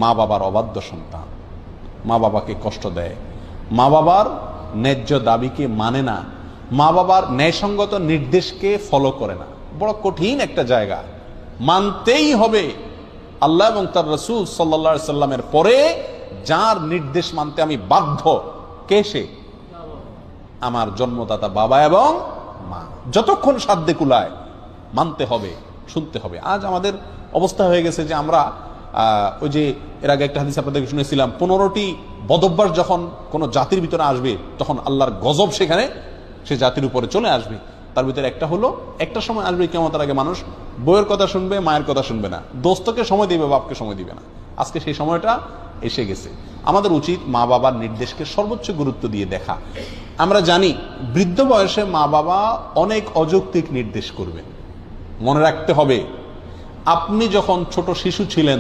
মা বাবার অবাধ্য সন্তান, মা বাবাকে কষ্ট দেয়, মা বাবার ন্যায্য দাবিকে মানে না, মা বাবার ন্যায়সঙ্গত নির্দেশকে ফলো করে না। বড় কঠিন একটা জায়গা। মানতেই হবে আল্লাহ এবং তার রাসূল সাল্লাল্লাহু আলাইহি সাল্লামের পরে যার নির্দেশ মানতে আমি বাধ্য, কে সে? আমার জন্মদাতা বাবা এবং মা। যতক্ষণ সাধ্যে কুলায় মানতে হবে, শুনতে হবে। আজ আমাদের অবস্থা হয়ে গেছে যে আমরা ওই যে এর আগে একটা হাদিস আপনাদেরকে শুনেছিলাম, 15টি বদভ্যাস যখন কোনো জাতির ভিতরে আসবে তখন আল্লাহর গজব সেখানে সে জাতির উপরে চলে আসবে। তার ভিতরে একটা হলো, একটা সময় আসবে কিয়ামতের আগে মানুষ বউয়ের কথা শুনবে, মায়ের কথা শুনবে না, দোস্তকে সময় দিবে, বাপকে সময় দিবে না। আজকে সেই সময়টা এসে গেছে। আমাদের উচিত মা বাবার নির্দেশকে সর্বোচ্চ গুরুত্ব দিয়ে দেখা। আমরা জানি বৃদ্ধ বয়সে মা বাবা অনেক অযৌক্তিক নির্দেশ করবেন। মনে রাখতে হবে, আপনি যখন ছোট শিশু ছিলেন